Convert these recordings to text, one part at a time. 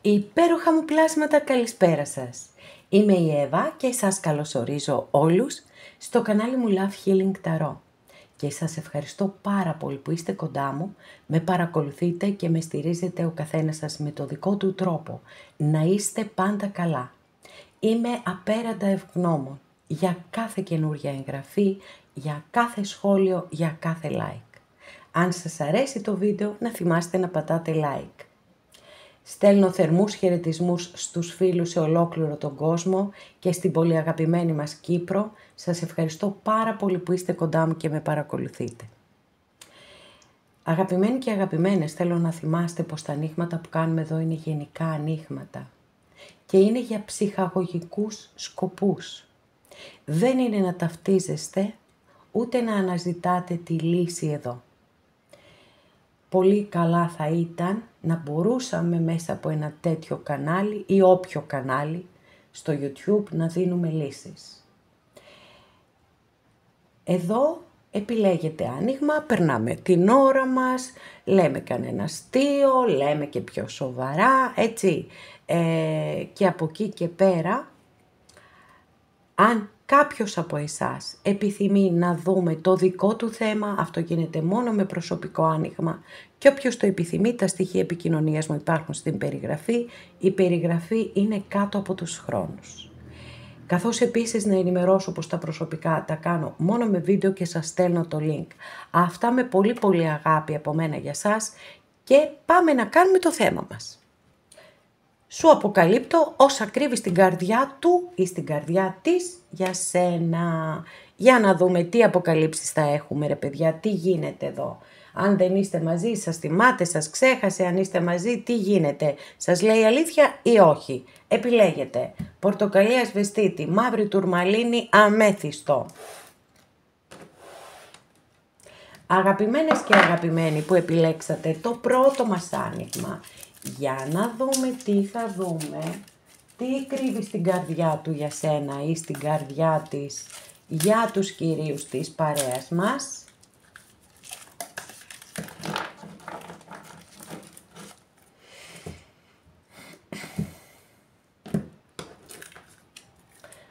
Υπέροχα μου πλάσματα, καλησπέρα σας. Είμαι η Εύα και σας καλωσορίζω όλους στο κανάλι μου Love Healing Tarot. Και σας ευχαριστώ πάρα πολύ που είστε κοντά μου, με παρακολουθείτε και με στηρίζετε ο καθένας σας με το δικό του τρόπο. Να είστε πάντα καλά. Είμαι απέραντα ευγνώμων για κάθε καινούργια εγγραφή, για κάθε σχόλιο, για κάθε like. Αν σας αρέσει το βίντεο, να θυμάστε να πατάτε like. Στέλνω θερμούς χαιρετισμούς στους φίλους σε ολόκληρο τον κόσμο και στην πολύ αγαπημένη μας Κύπρο. Σας ευχαριστώ πάρα πολύ που είστε κοντά μου και με παρακολουθείτε. Αγαπημένοι και αγαπημένες, θέλω να θυμάστε πως τα ανοίγματα που κάνουμε εδώ είναι γενικά ανοίγματα και είναι για ψυχαγωγικούς σκοπούς. Δεν είναι να ταυτίζεστε, ούτε να αναζητάτε τη λύση εδώ. Πολύ καλά θα ήταν να μπορούσαμε μέσα από ένα τέτοιο κανάλι ή όποιο κανάλι στο YouTube να δίνουμε λύσεις. Εδώ επιλέγεται άνοιγμα, περνάμε την ώρα μας, λέμε κανένα αστείο, λέμε και πιο σοβαρά, έτσι. Και από εκεί και πέρα, αν κάποιος από εσάς επιθυμεί να δούμε το δικό του θέμα, αυτό γίνεται μόνο με προσωπικό άνοιγμα και όποιος το επιθυμεί, τα στοιχεία επικοινωνίας μου υπάρχουν στην περιγραφή. Η περιγραφή είναι κάτω από τους χρόνους. Καθώς επίσης να ενημερώσω πως τα προσωπικά τα κάνω μόνο με βίντεο και σας στέλνω το link. Αυτά με πολύ πολύ αγάπη από μένα για σας και πάμε να κάνουμε το θέμα μας. Σου αποκαλύπτω όσα κρύβει στην καρδιά του ή στην καρδιά της για σένα. Για να δούμε τι αποκαλύψεις θα έχουμε ρε παιδιά, τι γίνεται εδώ. Αν δεν είστε μαζί, σας θυμάται, σας ξέχασε, αν είστε μαζί, τι γίνεται. Σας λέει αλήθεια ή όχι. Επιλέγετε. Πορτοκαλί ασβεστίτη, μαύρη τουρμαλίνη, αμέθιστο. Αγαπημένες και αγαπημένοι που επιλέξατε το πρώτο μας άνοιγμα, για να δούμε τι θα δούμε, τι κρύβει στην καρδιά του για σένα ή στην καρδιά της για τους κυρίους της παρέας μας.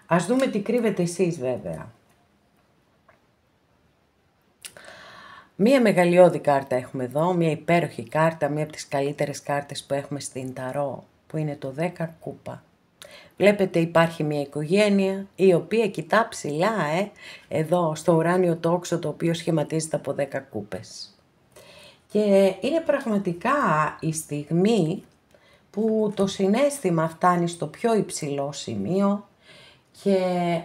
Ας δούμε τι κρύβετε εσείς βέβαια. Μία μεγαλειώδη κάρτα έχουμε εδώ, μία υπέροχη κάρτα, μία από τις καλύτερες κάρτες που έχουμε στην Ταρό, που είναι το 10 κούπα. Βλέπετε υπάρχει μία οικογένεια η οποία κοιτά ψηλά, εδώ στο ουράνιο τόξο το οποίο σχηματίζεται από 10 κούπες. Και είναι πραγματικά η στιγμή που το συναίσθημα φτάνει στο πιο υψηλό σημείο και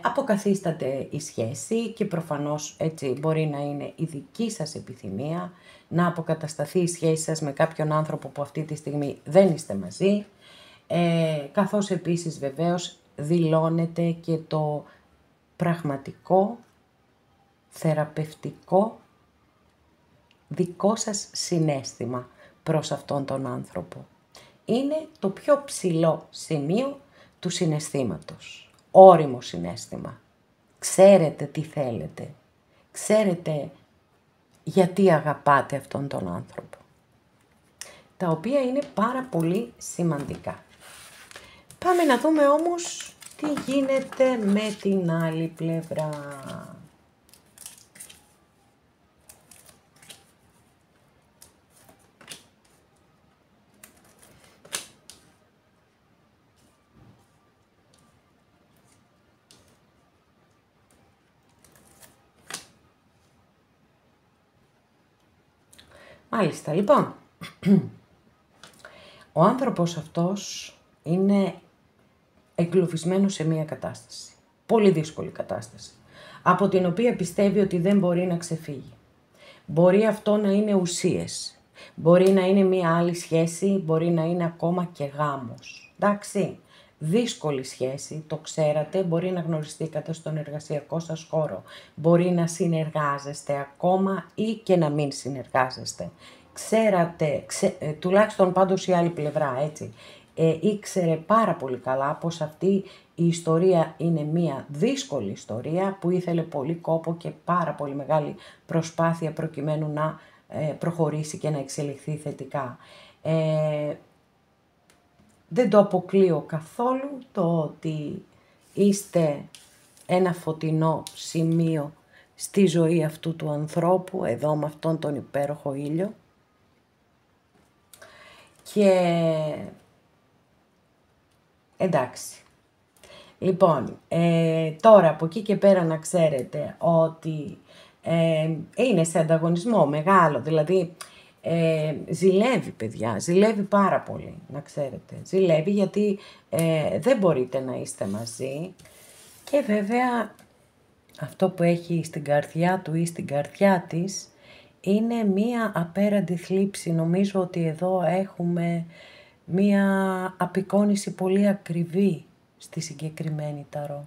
αποκαθίσταται η σχέση και προφανώς έτσι μπορεί να είναι η δική σας επιθυμία να αποκατασταθεί η σχέση σας με κάποιον άνθρωπο που αυτή τη στιγμή δεν είστε μαζί, καθώς επίσης βεβαίως δηλώνεται και το πραγματικό, θεραπευτικό δικό σας συναίσθημα προς αυτόν τον άνθρωπο. Είναι το πιο ψηλό σημείο του συναισθήματος. Όριμο συναίσθημα. Ξέρετε τι θέλετε. Ξέρετε γιατί αγαπάτε αυτόν τον άνθρωπο. Τα οποία είναι πάρα πολύ σημαντικά. Πάμε να δούμε όμως τι γίνεται με την άλλη πλευρά. Μάλιστα, λοιπόν, ο άνθρωπος αυτός είναι εγκλωβισμένος σε μία κατάσταση, πολύ δύσκολη κατάσταση, από την οποία πιστεύει ότι δεν μπορεί να ξεφύγει. Μπορεί αυτό να είναι ουσίες, μπορεί να είναι μία άλλη σχέση, μπορεί να είναι ακόμα και γάμος, εντάξει. Δύσκολη σχέση, το ξέρατε, μπορεί να γνωριστήκατε στον εργασιακό σας χώρο, μπορεί να συνεργάζεστε ακόμα ή και να μην συνεργάζεστε. Ξέρατε, τουλάχιστον πάντως η άλλη πλευρά, έτσι, ήξερε πάρα πολύ καλά πως αυτή η ιστορία είναι μία δύσκολη ιστορία που ήθελε πολύ κόπο και πάρα πολύ μεγάλη προσπάθεια προκειμένου να προχωρήσει και να εξελιχθεί θετικά. Δεν το αποκλείω καθόλου το ότι είστε ένα φωτεινό σημείο στη ζωή αυτού του ανθρώπου, εδώ με αυτόν τον υπέροχο ήλιο. Και εντάξει. Λοιπόν, τώρα από εκεί και πέρα να ξέρετε ότι είναι σε ανταγωνισμό μεγάλο, δηλαδή ζηλεύει παιδιά, ζηλεύει πάρα πολύ, να ξέρετε. Ζηλεύει γιατί δεν μπορείτε να είστε μαζί και βέβαια αυτό που έχει στην καρδιά του ή στην καρδιά της είναι μία απέραντη θλίψη. Νομίζω ότι εδώ έχουμε μία απεικόνιση πολύ ακριβή στη συγκεκριμένη ταρό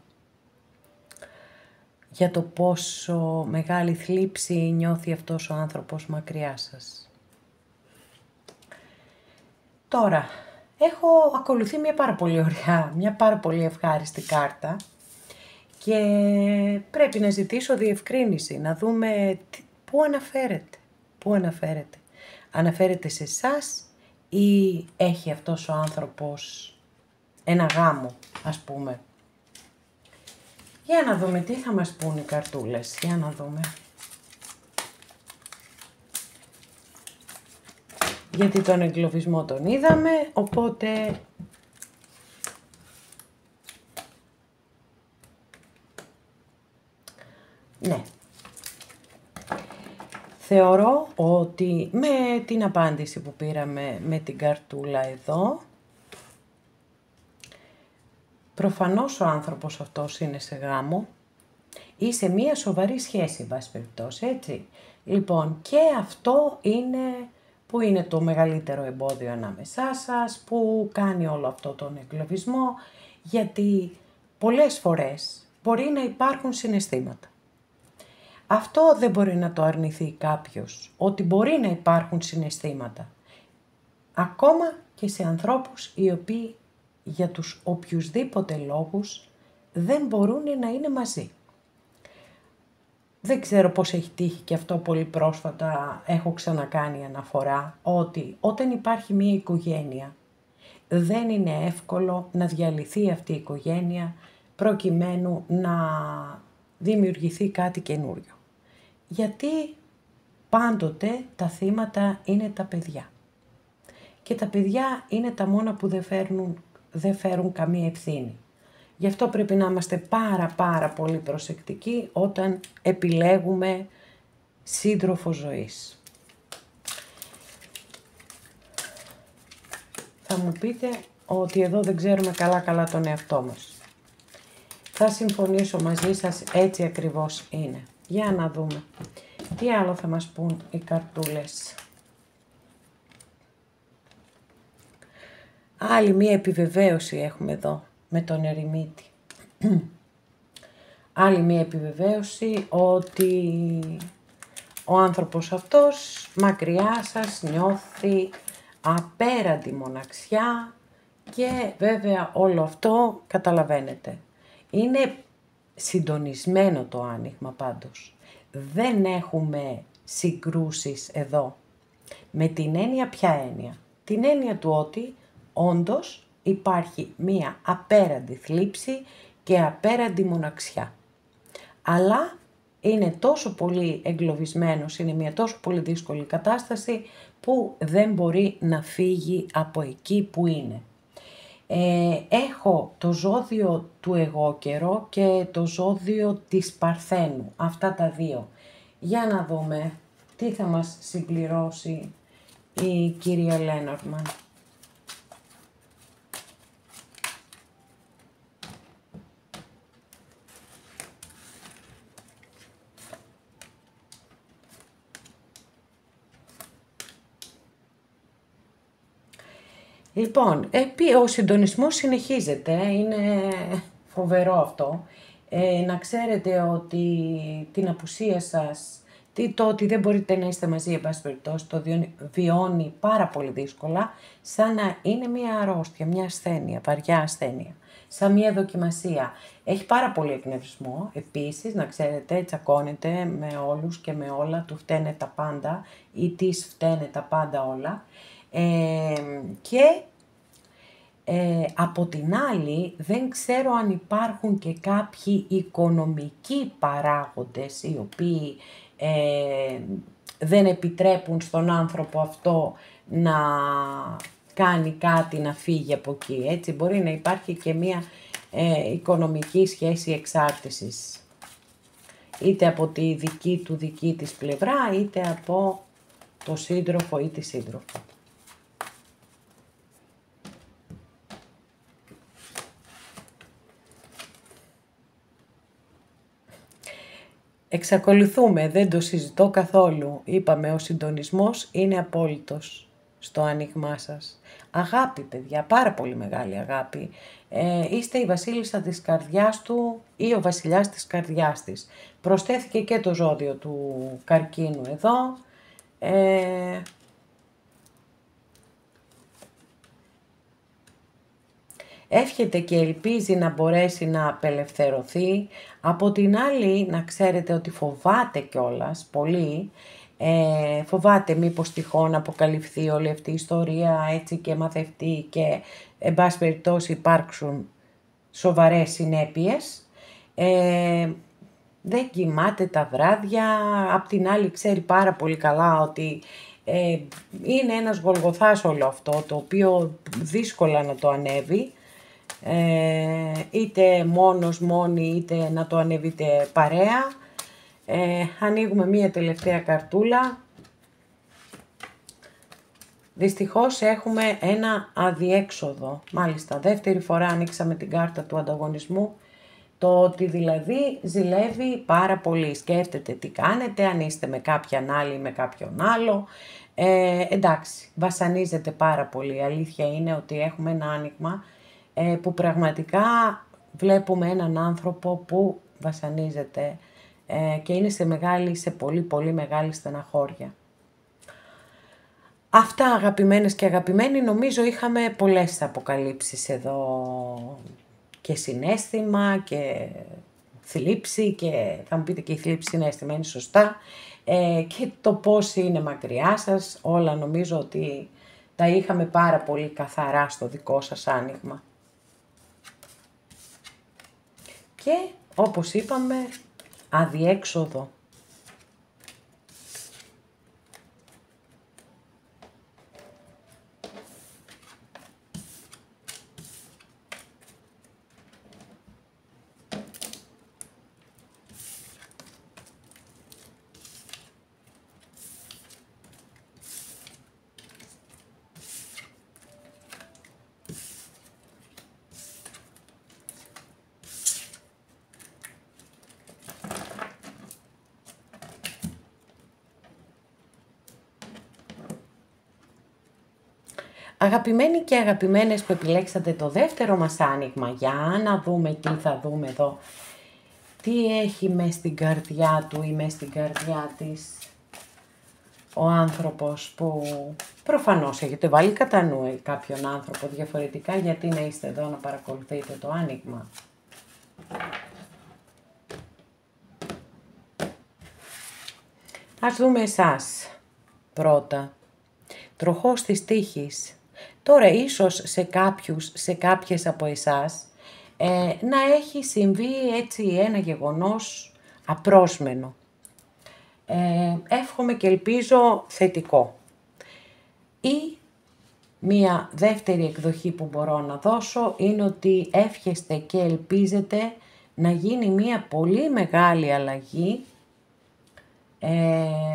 για το πόσο μεγάλη θλίψη νιώθει αυτός ο άνθρωπος μακριά σας. Τώρα, έχω ακολουθεί μια πάρα πολύ ωραία, μια πάρα πολύ ευχάριστη κάρτα και πρέπει να ζητήσω διευκρίνηση, να δούμε πού αναφέρεται. Πού αναφέρεται. Αναφέρεται σε εσάς ή έχει αυτός ο άνθρωπος ένα γάμο, ας πούμε. Για να δούμε τι θα μας πούν οι καρτούλες. Για να δούμε. Γιατί τον εγκλωβισμό τον είδαμε, οπότε ναι. Θεωρώ ότι με την απάντηση που πήραμε με την καρτούλα εδώ, προφανώς ο άνθρωπος αυτός είναι σε γάμο ή σε μία σοβαρή σχέση, βάση περιπτώσει, έτσι. Λοιπόν, και αυτό είναι που είναι το μεγαλύτερο εμπόδιο ανάμεσά σας, που κάνει όλο αυτό τον εγκλωβισμό, γιατί πολλές φορές μπορεί να υπάρχουν συναισθήματα. Αυτό δεν μπορεί να το αρνηθεί κάποιος, ότι μπορεί να υπάρχουν συναισθήματα. Ακόμα και σε ανθρώπους οι οποίοι για τους οποιουσδήποτε λόγους δεν μπορούν να είναι μαζί. Δεν ξέρω πώς έχει τύχει και αυτό πολύ πρόσφατα, έχω ξανακάνει αναφορά, ότι όταν υπάρχει μία οικογένεια δεν είναι εύκολο να διαλυθεί αυτή η οικογένεια προκειμένου να δημιουργηθεί κάτι καινούριο. Γιατί πάντοτε τα θύματα είναι τα παιδιά. Και τα παιδιά είναι τα μόνα που δεν φέρουν καμία ευθύνη. Γι' αυτό πρέπει να είμαστε πάρα πολύ προσεκτικοί όταν επιλέγουμε σύντροφο ζωής. Θα μου πείτε ότι εδώ δεν ξέρουμε καλά τον εαυτό μας. Θα συμφωνήσω μαζί σας, έτσι ακριβώς είναι. Για να δούμε. Τι άλλο θα μας πούν οι καρτούλες. Άλλη μία επιβεβαίωση έχουμε εδώ με τον ερημίτη. Άλλη μία επιβεβαίωση ότι ο άνθρωπος αυτός μακριά σας νιώθει απέραντη μοναξιά και βέβαια όλο αυτό καταλαβαίνετε. Είναι συντονισμένο το άνοιγμα πάντως. Δεν έχουμε συγκρούσεις εδώ. Με την έννοια ποια έννοια? Την έννοια του ότι όντως υπάρχει μία απέραντη θλίψη και απέραντη μοναξιά. Αλλά είναι τόσο πολύ εγκλωβισμένος, είναι μια τόσο πολύ δύσκολη κατάσταση που δεν μπορεί να φύγει από εκεί που είναι. Έχω το ζώδιο του εγώκερο και το ζώδιο της Παρθένου, αυτά τα δύο. Για να δούμε τι θα μας συμπληρώσει η κυρία Λένορμαν. Λοιπόν, ο συντονισμός συνεχίζεται, είναι φοβερό αυτό. Να ξέρετε ότι την απουσία σας, το ότι δεν μπορείτε να είστε μαζί, εν πάση περιπτώσει, το βιώνει πάρα πολύ δύσκολα, σαν να είναι μια αρρώστια, μια ασθένεια, βαριά ασθένεια, σαν μια δοκιμασία. Έχει πάρα πολύ εκνευρισμό, επίσης, να ξέρετε, τσακώνεται με όλους και με όλα, του φταίνε τα πάντα ή της φταίνε τα πάντα όλα. Και Από την άλλη, δεν ξέρω αν υπάρχουν και κάποιοι οικονομικοί παράγοντες οι οποίοι δεν επιτρέπουν στον άνθρωπο αυτό να κάνει κάτι, να φύγει από εκεί. Έτσι, μπορεί να υπάρχει και μία οικονομική σχέση εξάρτησης. Είτε από τη δική της πλευρά, είτε από το σύντροφο ή τη σύντροφο. Εξακολουθούμε, δεν το συζητώ καθόλου. Είπαμε, ο συντονισμός είναι απόλυτος στο άνοιγμά σας. Αγάπη, παιδιά, πάρα πολύ μεγάλη αγάπη. Είστε η βασίλισσα της καρδιάς του ή ο βασιλιάς της καρδιάς της. Προσθέθηκε και το ζώδιο του καρκίνου εδώ. Εύχεται και ελπίζει να μπορέσει να απελευθερωθεί. Από την άλλη, να ξέρετε ότι φοβάται κιόλας πολύ. Φοβάται μήπως τυχόν αποκαλυφθεί όλη αυτή η ιστορία έτσι και μαθευτεί και εν πάση περιπτώσει υπάρξουν σοβαρές συνέπειες. Δεν κοιμάται τα βράδια. Απ' την άλλη ξέρει πάρα πολύ καλά ότι είναι ένας γολγοθάς όλο αυτό, το οποίο δύσκολα να το ανέβει. Είτε μόνος, μόνη, είτε να το ανέβείτε παρέα. Ανοίγουμε μία τελευταία καρτούλα. Δυστυχώς έχουμε ένα αδιέξοδο. Μάλιστα, δεύτερη φορά ανοίξαμε την κάρτα του ανταγωνισμού. Το ότι δηλαδή ζηλεύει πάρα πολύ. Σκέφτεται τι κάνετε, αν είστε με κάποιαν άλλη ή με κάποιον άλλο. Εντάξει, βασανίζεται πάρα πολύ. Η αλήθεια είναι ότι έχουμε ένα άνοιγμα που πραγματικά βλέπουμε έναν άνθρωπο που βασανίζεται και είναι σε πολύ πολύ μεγάλη στεναχώρια. Αυτά, αγαπημένες και αγαπημένοι, νομίζω είχαμε πολλές αποκαλύψεις εδώ, και συναίσθημα και θλίψη, και θα μου πείτε και η θλίψη συναίσθημα είναι σωστά, και το πώς είναι μακριά σας, όλα νομίζω ότι τα είχαμε πάρα πολύ καθαρά στο δικό σας άνοιγμα. Και όπως είπαμε, αδιέξοδο. Αγαπημένοι και αγαπημένες που επιλέξατε το δεύτερο μας άνοιγμα, για να δούμε τι θα δούμε εδώ. Τι έχει μες στην καρδιά του ή μες στην καρδιά της ο άνθρωπος που προφανώς έχετε βάλει κατά νου κάποιον άνθρωπο διαφορετικά, γιατί να είστε εδώ να παρακολουθείτε το άνοιγμα. Ας δούμε εσάς πρώτα. Τροχός της τύχης. Τώρα ίσως σε κάποιες από εσάς να έχει συμβεί έτσι ένα γεγονός απρόσμενο. Εύχομαι και ελπίζω θετικό. Ή μία δεύτερη εκδοχή που μπορώ να δώσω είναι ότι εύχεστε και ελπίζετε να γίνει μία πολύ μεγάλη αλλαγή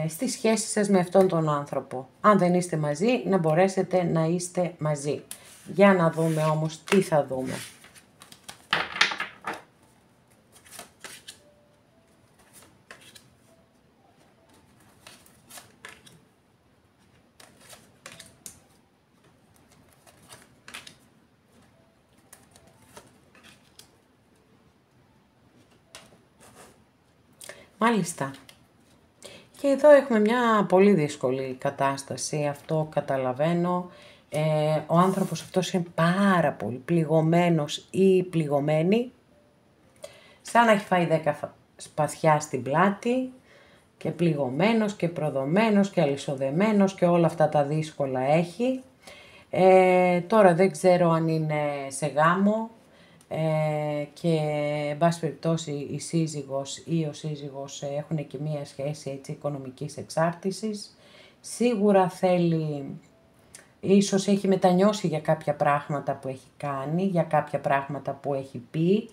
στη σχέση σας με αυτόν τον άνθρωπο. Αν δεν είστε μαζί, να μπορέσετε να είστε μαζί. Για να δούμε όμως τι θα δούμε. Μάλιστα. Και εδώ έχουμε μια πολύ δύσκολη κατάσταση, αυτό καταλαβαίνω. Ο άνθρωπος αυτός είναι πάρα πολύ πληγωμένος ή πληγωμένη, σαν να έχει φάει 10 σπαθιά στην πλάτη και πληγωμένος και προδομένος και αλυσοδεμένος και όλα αυτά τα δύσκολα έχει. Τώρα δεν ξέρω αν είναι σε γάμο και εν πάση περιπτώσει η σύζυγος ή ο σύζυγος έχουν και μία σχέση έτσι, οικονομικής εξάρτησης. Σίγουρα θέλει, ίσως έχει μετανιώσει για κάποια πράγματα που έχει κάνει, για κάποια πράγματα που έχει πει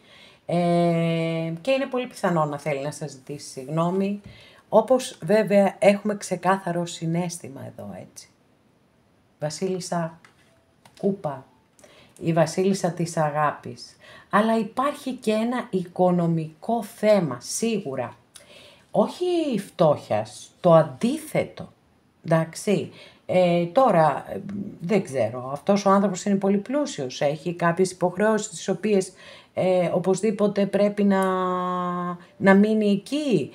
και είναι πολύ πιθανό να θέλει να σας ζητήσει συγγνώμη. Όπως βέβαια έχουμε ξεκάθαρο συναίσθημα εδώ έτσι. Βασίλισσα Κούπα, η βασίλισσα της αγάπης. Αλλά υπάρχει και ένα οικονομικό θέμα, σίγουρα. Όχι φτώχειας, το αντίθετο. Εντάξει, τώρα δεν ξέρω, αυτός ο άνθρωπος είναι πολύ πλούσιος, έχει κάποιες υποχρεώσεις τις οποίες οπωσδήποτε πρέπει να μείνει εκεί.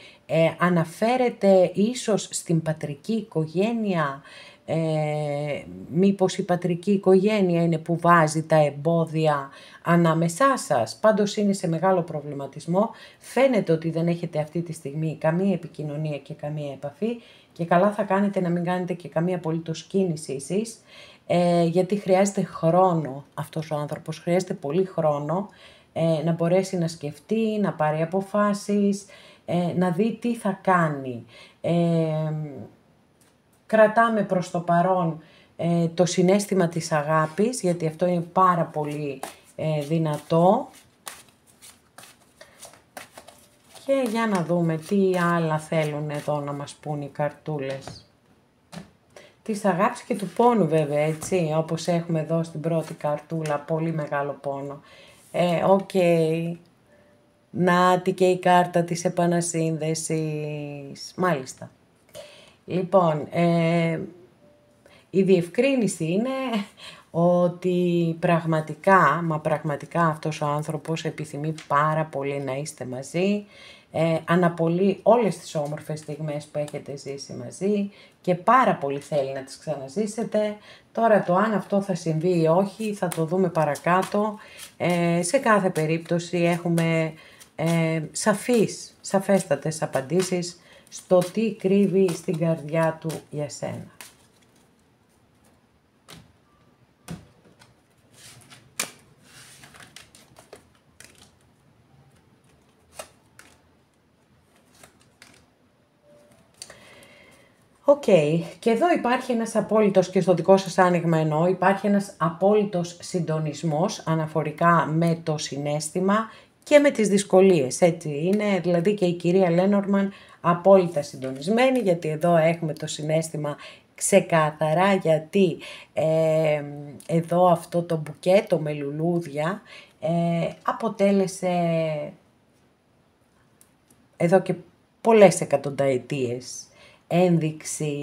Αναφέρεται ίσως στην πατρική οικογένεια, μήπως η πατρική οικογένεια είναι που βάζει τα εμπόδια ανάμεσά σας. Πάντως είναι σε μεγάλο προβληματισμό. Φαίνεται ότι δεν έχετε αυτή τη στιγμή καμία επικοινωνία και καμία επαφή και καλά θα κάνετε να μην κάνετε και καμία απολύτως κίνηση εσείς, γιατί χρειάζεται χρόνο αυτός ο άνθρωπος, χρειάζεται πολύ χρόνο να μπορέσει να σκεφτεί, να πάρει αποφάσεις, να δει τι θα κάνει. Κρατάμε προς το παρόν το συναίσθημα της αγάπης, γιατί αυτό είναι πάρα πολύ δυνατό. Και για να δούμε τι άλλα θέλουν εδώ να μας πούν οι καρτούλες. Της αγάπης και του πόνου βέβαια, έτσι, όπως έχουμε εδώ στην πρώτη καρτούλα, πολύ μεγάλο πόνο. Οκ. Νάτι και η κάρτα της επανασύνδεσης. Μάλιστα. Λοιπόν, η διευκρίνηση είναι ότι πραγματικά, μα πραγματικά αυτός ο άνθρωπος επιθυμεί πάρα πολύ να είστε μαζί, αναπολύει όλες τις όμορφες στιγμές που έχετε ζήσει μαζί και πάρα πολύ θέλει να τις ξαναζήσετε. Τώρα το αν αυτό θα συμβεί ή όχι θα το δούμε παρακάτω. Σε κάθε περίπτωση έχουμε σαφέστατες απαντήσεις στο τι κρύβει στην καρδιά του για σένα. Οκ, και εδώ υπάρχει ένας απόλυτος, και στο δικό σας άνοιγμα εννοώ, υπάρχει ένας απόλυτος συντονισμός αναφορικά με το συναίσθημα και με τις δυσκολίες, έτσι είναι, δηλαδή και η κυρία Λένορμαν απόλυτα συντονισμένη, γιατί εδώ έχουμε το συναίσθημα ξεκάθαρα, γιατί εδώ αυτό το μπουκέτο με λουλούδια αποτέλεσε εδώ και πολλές εκατονταετίες ένδειξη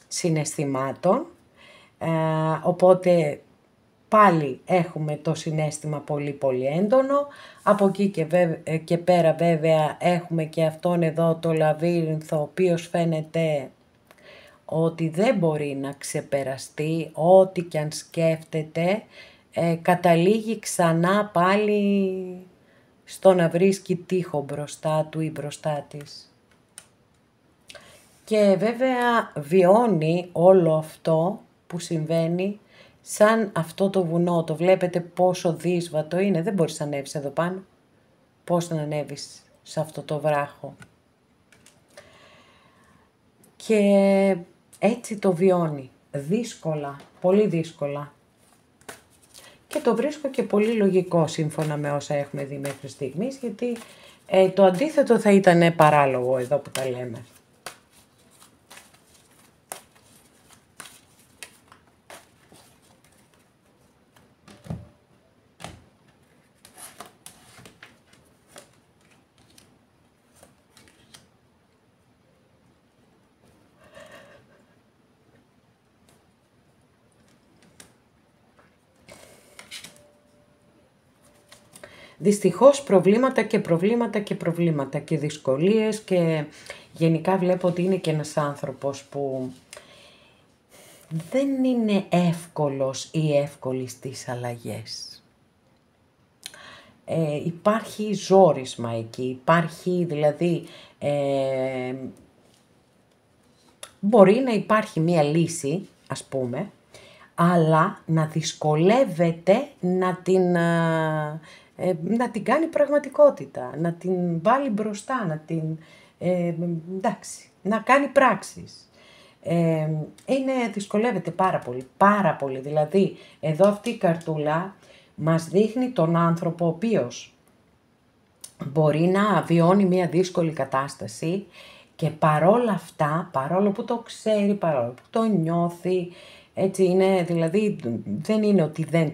συναισθημάτων, οπότε πάλι έχουμε το συναίσθημα πολύ πολύ έντονο. Από εκεί και πέρα βέβαια έχουμε και αυτόν εδώ το λαβύρινθο, ο οποίος φαίνεται ότι δεν μπορεί να ξεπεραστεί, ό,τι και αν σκέφτεται, καταλήγει ξανά πάλι στο να βρίσκει τοίχο μπροστά του ή μπροστά της. Και βέβαια βιώνει όλο αυτό που συμβαίνει σαν αυτό το βουνό. Το βλέπετε πόσο δύσβατο είναι. Δεν μπορείς να ανέβεις εδώ πάνω. Πώς να ανέβεις σε αυτό το βράχο. Και έτσι το βιώνει. Δύσκολα, πολύ δύσκολα. Και το βρίσκω και πολύ λογικό σύμφωνα με όσα έχουμε δει μέχρι στιγμής, γιατί το αντίθετο θα ήταν παράλογο εδώ που τα λέμε. Δυστυχώς προβλήματα και προβλήματα και προβλήματα και δυσκολίες, και γενικά βλέπω ότι είναι και ένας άνθρωπος που δεν είναι εύκολος ή εύκολη στις αλλαγές. Υπάρχει ζόρισμα εκεί, υπάρχει δηλαδή, μπορεί να υπάρχει μία λύση, ας πούμε, αλλά να δυσκολεύεται να την κάνει πραγματικότητα, να την βάλει μπροστά, εντάξει, να κάνει πράξεις. Δυσκολεύεται πάρα πολύ. Δηλαδή, εδώ αυτή η καρτούλα μας δείχνει τον άνθρωπο ο οποίος μπορεί να βιώνει μια δύσκολη κατάσταση και παρόλα αυτά, παρόλο που το ξέρει, παρόλο που το νιώθει, έτσι είναι, δηλαδή δεν είναι ότι δεν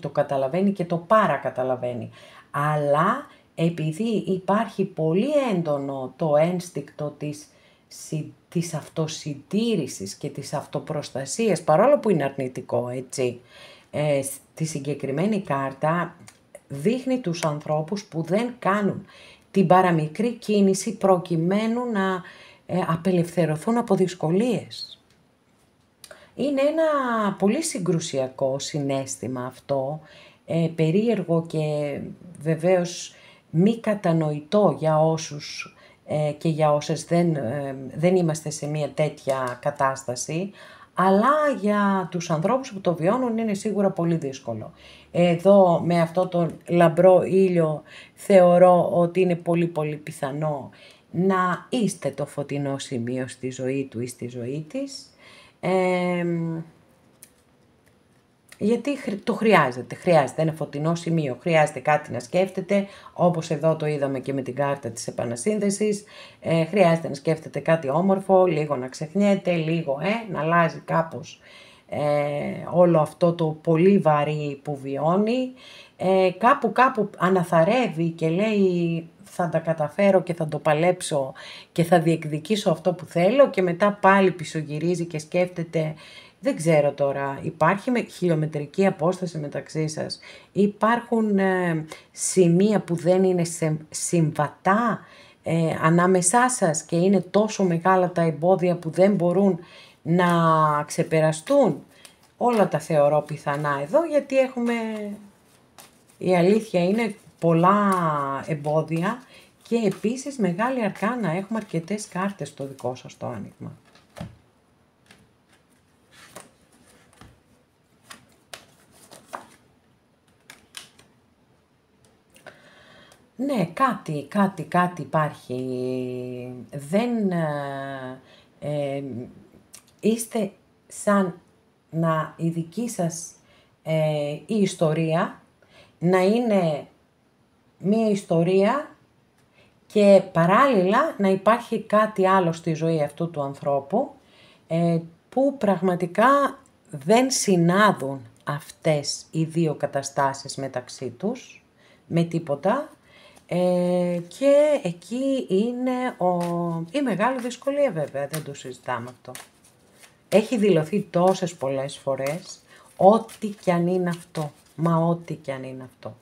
το καταλαβαίνει και το παρακαταλαβαίνει. Αλλά επειδή υπάρχει πολύ έντονο το ένστικτο της αυτοσυντήρησης και της αυτοπροστασίας, παρόλο που είναι αρνητικό, έτσι, στη συγκεκριμένη κάρτα δείχνει τους ανθρώπους που δεν κάνουν την παραμικρή κίνηση προκειμένου να απελευθερωθούν από δυσκολίες. Είναι ένα πολύ συγκρουσιακό συναίσθημα αυτό, περίεργο και βεβαίως μη κατανοητό για όσους και για όσες δεν είμαστε σε μια τέτοια κατάσταση, αλλά για τους ανθρώπους που το βιώνουν είναι σίγουρα πολύ δύσκολο. Εδώ με αυτό τον λαμπρό ήλιο θεωρώ ότι είναι πολύ πιθανό να είστε το φωτεινό σημείο στη ζωή του ή στη ζωή της. Γιατί το χρειάζεται ένα φωτεινό σημείο, χρειάζεται κάτι να σκέφτεται, όπως εδώ το είδαμε και με την κάρτα της επανασύνδεσης, χρειάζεται να σκέφτεται κάτι όμορφο, λίγο να ξεχνιέται, λίγο να αλλάζει κάπως όλο αυτό το πολύ βαρύ που βιώνει, κάπου αναθαρεύει και λέει θα τα καταφέρω και θα το παλέψω και θα διεκδικήσω αυτό που θέλω και μετά πάλι πισωγυρίζει και σκέφτεται. Δεν ξέρω τώρα, υπάρχει με χιλιομετρική απόσταση μεταξύ σας, υπάρχουν σημεία που δεν είναι συμβατά ανάμεσά σας και είναι τόσο μεγάλα τα εμπόδια που δεν μπορούν να ξεπεραστούν. Όλα τα θεωρώ πιθανά εδώ γιατί η αλήθεια είναι πολλά εμπόδια και επίσης μεγάλη αρκάνα, έχουμε αρκετές κάρτες στο δικό σας το άνοιγμα. Ναι, κάτι υπάρχει. Είστε σαν να η δική σας η ιστορία να είναι μία ιστορία και παράλληλα να υπάρχει κάτι άλλο στη ζωή αυτού του ανθρώπου που πραγματικά δεν συνάδουν αυτές οι δύο καταστάσεις μεταξύ τους με τίποτα και εκεί είναι η μεγάλη δυσκολία βέβαια, δεν το συζητάμε αυτό. Έχει δηλωθεί τόσες πολλές φορές, ό,τι κι αν είναι αυτό, μα ό,τι κι αν είναι αυτό.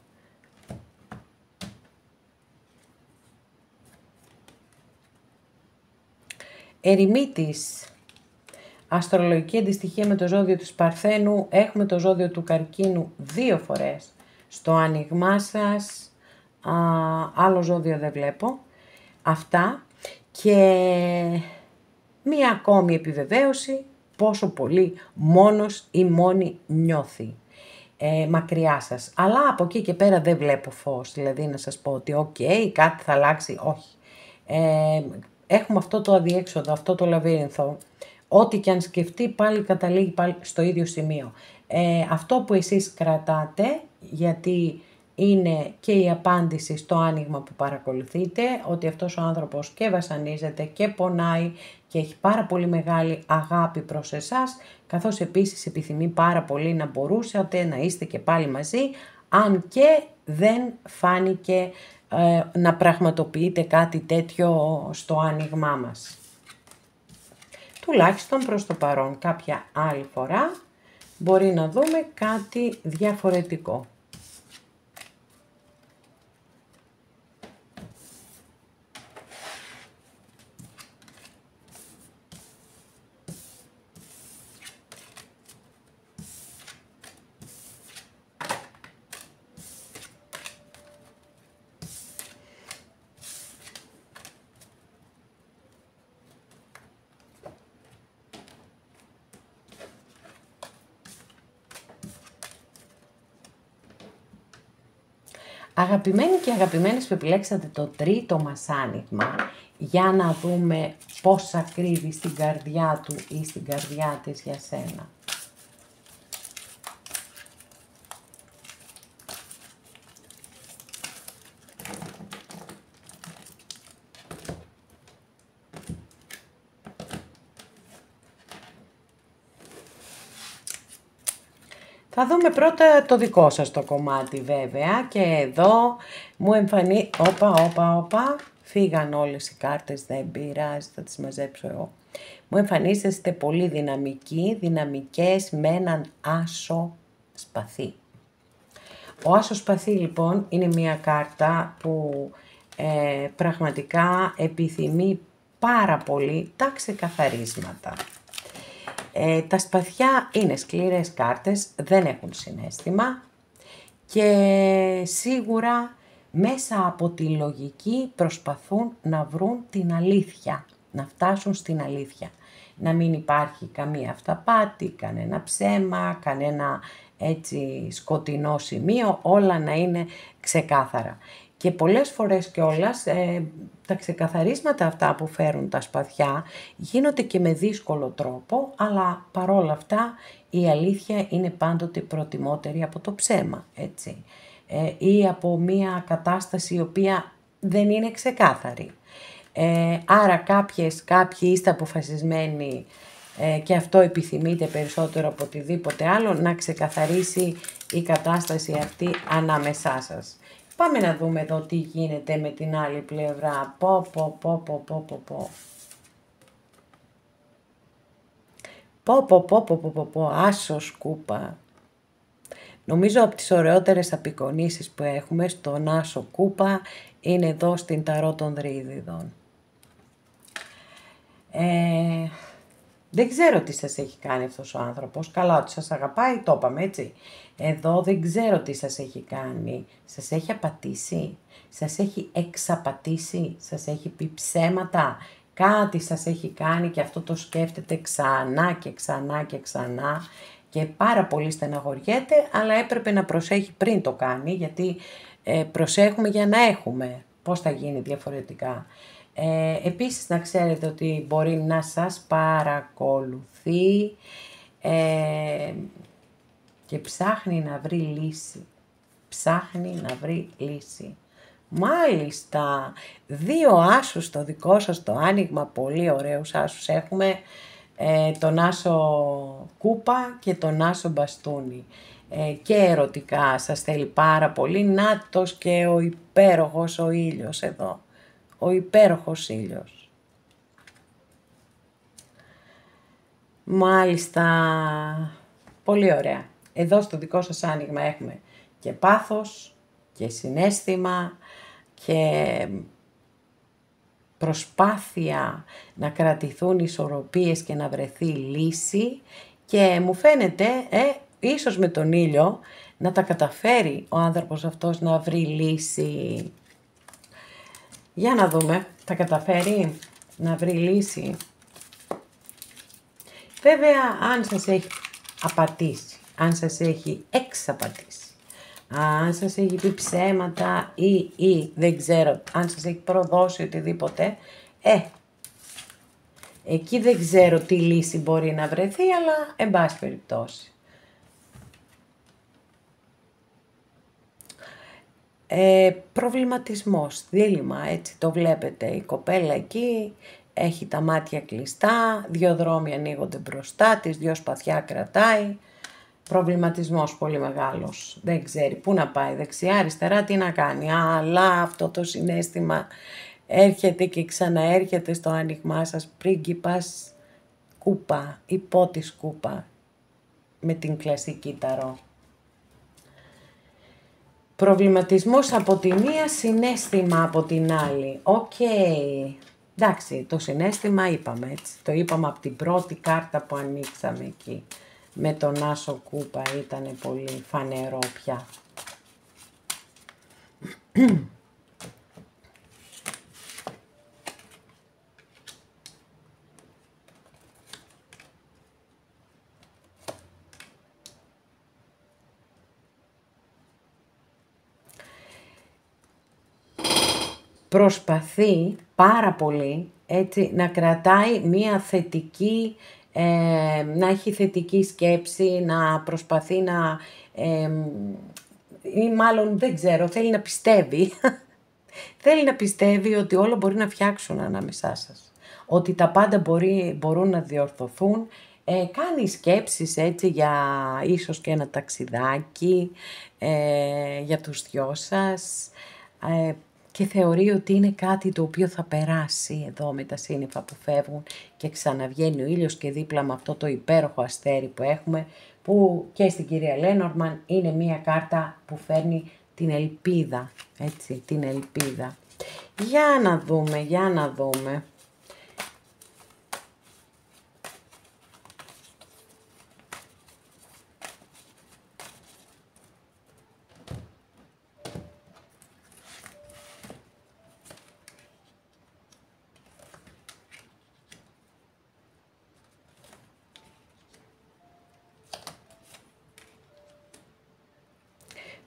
Ερημίτης, αστρολογική αντιστοιχεία με το ζώδιο της Παρθένου, έχουμε το ζώδιο του Καρκίνου 2 φορές στο άνοιγμά σας, άλλο ζώδιο δεν βλέπω, αυτά και μία ακόμη επιβεβαίωση πόσο πολύ μόνος ή μόνη νιώθει μακριά σας. Αλλά από εκεί και πέρα δεν βλέπω φως, δηλαδή να σας πω ότι κάτι θα αλλάξει, όχι. Έχουμε αυτό το αδιέξοδο, αυτό το λαβύρινθο, ό,τι και αν σκεφτεί πάλι καταλήγει πάλι στο ίδιο σημείο. Αυτό που εσείς κρατάτε, γιατί είναι και η απάντηση στο άνοιγμα που παρακολουθείτε, ότι αυτός ο άνθρωπος και βασανίζεται και πονάει και έχει πάρα πολύ μεγάλη αγάπη προς εσάς, καθώς επίσης επιθυμεί πάρα πολύ να μπορούσατε να είστε και πάλι μαζί, αν και δεν φάνηκε να πραγματοποιείτε κάτι τέτοιο στο άνοιγμά μας. Τουλάχιστον προς το παρόν, κάποια άλλη φορά μπορεί να δούμε κάτι διαφορετικό. Αγαπημένοι και αγαπημένες που επιλέξατε το τρίτο μας άνοιγμα, για να δούμε πόσα κρύβει στην καρδιά του ή στην καρδιά της για σένα. Θα δούμε πρώτα το δικό σας το κομμάτι βέβαια και εδώ μου εμφανεί... Όπα, φύγαν όλες οι κάρτες, δεν πειράζει, θα τις μαζέψω εγώ. Μου εμφανίζεστε πολύ δυναμικοί, δυναμικές με έναν άσο σπαθί. Ο άσος σπαθί λοιπόν είναι μια κάρτα που πραγματικά επιθυμεί πάρα πολύ τα ξεκαθαρίσματα. Τα σπαθιά είναι σκληρές κάρτες, δεν έχουν συναίσθημα και σίγουρα μέσα από τη λογική προσπαθούν να βρουν την αλήθεια, να φτάσουν στην αλήθεια. Να μην υπάρχει καμία αυταπάτη, κανένα ψέμα, κανένα έτσι σκοτεινό σημείο, όλα να είναι ξεκάθαρα. Και πολλές φορές κιόλας τα ξεκαθαρίσματα αυτά που φέρουν τα σπαθιά γίνονται και με δύσκολο τρόπο, αλλά παρόλα αυτά η αλήθεια είναι πάντοτε προτιμότερη από το ψέμα, έτσι. Ή από μια κατάσταση η οποία δεν είναι ξεκάθαρη. Άρα κάποιοι είστε αποφασισμένοι και αυτό επιθυμείτε περισσότερο από οτιδήποτε άλλο, να ξεκαθαρίσει η κατάσταση αυτή ανάμεσά σας. Πάμε να δούμε εδώ τι γίνεται με την άλλη πλευρά. Άσος κούπα. Νομίζω από τις ωραιότερες απεικονίσεις που έχουμε στον άσο κούπα είναι εδώ στην ταρό των Δρύδιδων. Δεν ξέρω τι σας έχει κάνει αυτός ο άνθρωπος. Καλά ότι σας αγαπάει, το είπαμε έτσι. Εδώ δεν ξέρω τι σας έχει κάνει. Σας έχει απατήσει, σας έχει εξαπατήσει, σας έχει πει ψέματα. Κάτι σας έχει κάνει και αυτό το σκέφτεται ξανά και ξανά και ξανά. Και πάρα πολύ στεναχωριέται, αλλά έπρεπε να προσέχει πριν το κάνει, γιατί προσέχουμε για να έχουμε. Πώς θα γίνει διαφορετικά. Επίσης να ξέρετε ότι μπορεί να σας παρακολουθεί και ψάχνει να βρει λύση. Ψάχνει να βρει λύση. Μάλιστα, 2 άσους στο δικό σας το άνοιγμα, πολύ ωραίους άσους έχουμε. Τον άσο κούπα και τον άσο μπαστούνι. Και ερωτικά σας θέλει πάρα πολύ. Νάτος και ο υπέροχος ο ήλιος εδώ. Ο υπέροχος ήλιος. Μάλιστα, πολύ ωραία. Εδώ στο δικό σας άνοιγμα έχουμε και πάθος και συναίσθημα και προσπάθεια να κρατηθούν ισορροπίες και να βρεθεί λύση και μου φαίνεται, ίσως με τον ήλιο, να τα καταφέρει ο άνθρωπος αυτός να βρει λύση. Για να δούμε, θα καταφέρει να βρει λύση. Βέβαια, αν σας έχει απατήσει, αν σας έχει εξαπατήσει, αν σας έχει πει ψέματα ή δεν ξέρω, αν σας έχει προδώσει οτιδήποτε, εκεί δεν ξέρω τι λύση μπορεί να βρεθεί, αλλά εν πάση περιπτώσει. Προβληματισμός, δίλημμα, έτσι το βλέπετε, η κοπέλα εκεί έχει τα μάτια κλειστά, 2 δρόμοι ανοίγονται μπροστά της, 2 σπαθιά κρατάει, προβληματισμός πολύ μεγάλος, δεν ξέρει πού να πάει, δεξιά, αριστερά, τι να κάνει, αλλά αυτό το συναίσθημα έρχεται και ξαναέρχεται στο άνοιγμά σας, πρίγκιπας κούπα, υπότης κούπα, με την κλασική ταρό. Προβληματισμός από τη μία, συναίσθημα από την άλλη. Οκ. Εντάξει, το συναίσθημα είπαμε έτσι. Το είπαμε από την πρώτη κάρτα που ανοίξαμε εκεί. Με τον άσο κούπα ήταν πολύ φανερό πια. προσπαθεί πάρα πολύ, έτσι, να κρατάει μία θετική, να έχει θετική σκέψη, να προσπαθεί να, ή μάλλον δεν ξέρω, θέλει να πιστεύει, θέλει να πιστεύει ότι όλα μπορεί να φτιάξουν ανάμεσά σας, ότι τα πάντα μπορούν να διορθωθούν. Κάνει σκέψεις έτσι για ίσως και ένα ταξιδάκι, για τους δυο σας, και θεωρεί ότι είναι κάτι το οποίο θα περάσει εδώ με τα σύννεφα που φεύγουν και ξαναβγαίνει ο ήλιος και δίπλα με αυτό το υπέροχο αστέρι που έχουμε, που και στην κυρία Λένορμαν είναι μία κάρτα που φέρνει την ελπίδα, έτσι, την ελπίδα. Για να δούμε, για να δούμε.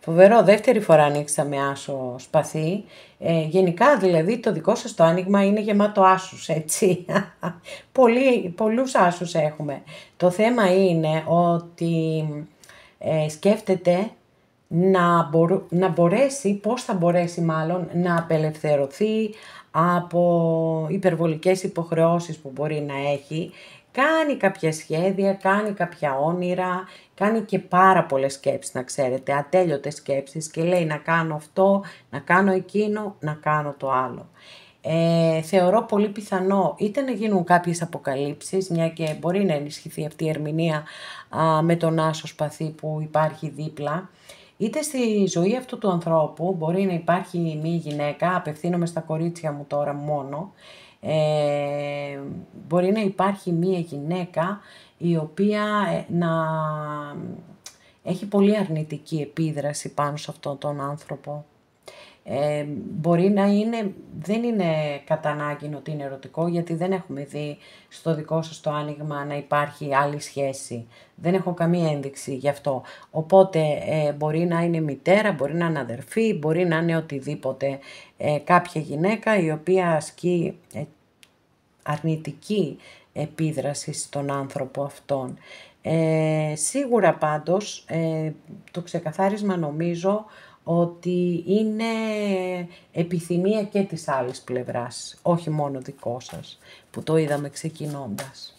Φοβερό, δεύτερη φορά ανοίξαμε άσο σπαθί. Γενικά δηλαδή το δικό σας το άνοιγμα είναι γεμάτο άσους, έτσι. Πολλούς άσους έχουμε. Το θέμα είναι ότι σκέφτεται να μπορέσει, πώς θα μπορέσει μάλλον, να απελευθερωθεί από υπερβολικές υποχρεώσεις που μπορεί να έχει. Κάνει κάποια σχέδια, κάνει κάποια όνειρα, κάνει και πάρα πολλές σκέψεις, να ξέρετε, ατέλειωτες σκέψεις, και λέει να κάνω αυτό, να κάνω εκείνο, να κάνω το άλλο. Θεωρώ πολύ πιθανό είτε να γίνουν κάποιες αποκαλύψεις, μια και μπορεί να ενισχυθεί αυτή η ερμηνεία με τον άσο σπαθί που υπάρχει δίπλα, είτε στη ζωή αυτού του ανθρώπου μπορεί να υπάρχει μια γυναίκα, απευθύνομαι στα κορίτσια μου τώρα μόνο, μπορεί να υπάρχει μία γυναίκα η οποία να έχει πολύ αρνητική επίδραση πάνω σε αυτόν τον άνθρωπο. Μπορεί να είναι, δεν είναι κατά ανάγκη ότι είναι ερωτικό, γιατί δεν έχουμε δει στο δικό σας το άνοιγμα να υπάρχει άλλη σχέση. Δεν έχω καμία ένδειξη γι' αυτό. Οπότε μπορεί να είναι μητέρα, μπορεί να είναι αδερφή, μπορεί να είναι οτιδήποτε. Κάποια γυναίκα η οποία ασκεί αρνητική επίδραση στον άνθρωπο αυτόν. Σίγουρα πάντως το ξεκαθάρισμα νομίζω ότι είναι επιθυμία και της άλλης πλευράς, όχι μόνο δικό σας, που το είδαμε ξεκινώντας.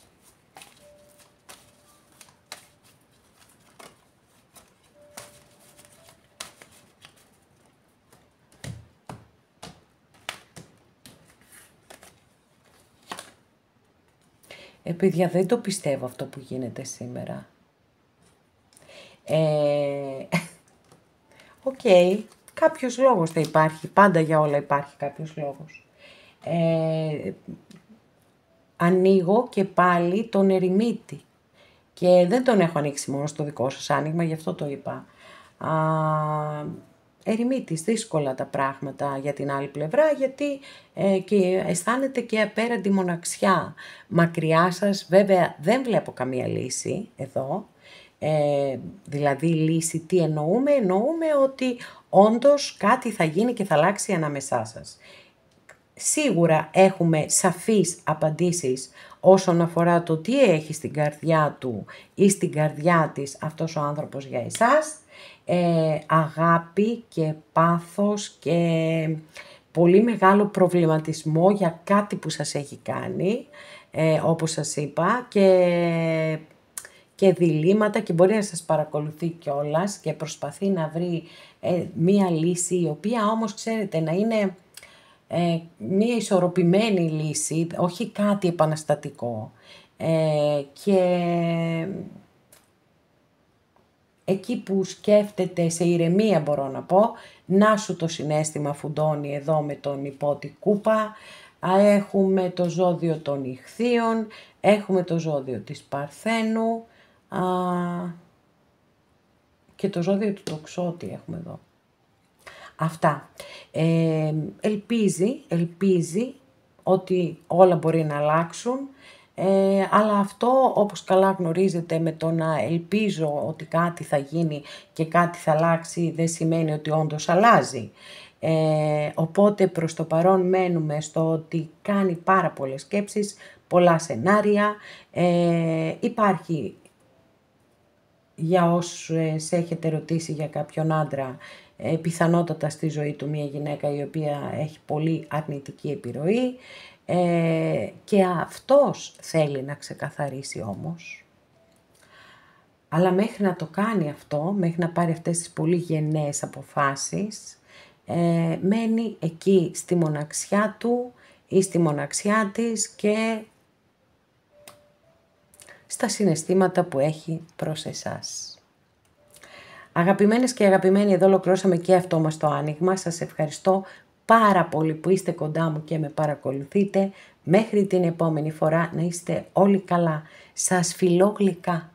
Παιδιά, δεν το πιστεύω αυτό που γίνεται σήμερα. Οκ, κάποιος λόγος θα υπάρχει, πάντα για όλα υπάρχει κάποιος λόγος. Ανοίγω και πάλι τον ερημίτη και δεν τον έχω ανοίξει μόνο στο δικό σας άνοιγμα, γι' αυτό το είπα. Ερημίτης, δύσκολα τα πράγματα για την άλλη πλευρά, γιατί και αισθάνεται και απέραντη μοναξιά. Μακριά σας, βέβαια δεν βλέπω καμία λύση εδώ. Δηλαδή λύση τι εννοούμε? Εννοούμε ότι όντως κάτι θα γίνει και θα αλλάξει ανάμεσά σας. Σίγουρα έχουμε σαφείς απαντήσεις όσον αφορά το τι έχει στην καρδιά του ή στην καρδιά της αυτός ο άνθρωπος για εσάς. Αγάπη και πάθος και πολύ μεγάλο προβληματισμό για κάτι που σας έχει κάνει, όπως σας είπα, και διλήμματα, και μπορεί να σας παρακολουθεί κιόλας και προσπαθεί να βρει μία λύση, η οποία όμως ξέρετε να είναι μία ισορροπημένη λύση, όχι κάτι επαναστατικό. Και εκεί που σκέφτεται σε ηρεμία, μπορώ να πω, να σου το συναίσθημα φουντώνει εδώ με τον υπότη κούπα. Έχουμε το ζώδιο των Ιχθύων, έχουμε το ζώδιο της Παρθένου και το ζώδιο του Τοξότη έχουμε εδώ. Αυτά. Ελπίζει ότι όλα μπορεί να αλλάξουν, αλλά αυτό, όπως καλά γνωρίζετε, με το να ελπίζω ότι κάτι θα γίνει και κάτι θα αλλάξει δεν σημαίνει ότι όντως αλλάζει. Οπότε προς το παρόν μένουμε στο ότι κάνει πάρα πολλές σκέψεις, πολλά σενάρια. Υπάρχει, για όσους έχετε ρωτήσει για κάποιον άντρα, πιθανότατα στη ζωή του μια γυναίκα η οποία έχει πολύ αρνητική επιρροή, και αυτός θέλει να ξεκαθαρίσει όμως. Αλλά μέχρι να το κάνει αυτό, μέχρι να πάρει αυτές τις πολύ γενναίες αποφάσεις, μένει εκεί στη μοναξιά του ή στη μοναξιά της και στα συναισθήματα που έχει προς εσάς. Αγαπημένες και αγαπημένοι, εδώ ολοκληρώσαμε και αυτό μας το άνοιγμα. Σας ευχαριστώ πάρα πολύ που είστε κοντά μου και με παρακολουθείτε. Μέχρι την επόμενη φορά να είστε όλοι καλά. Σας φιλώ γλυκά.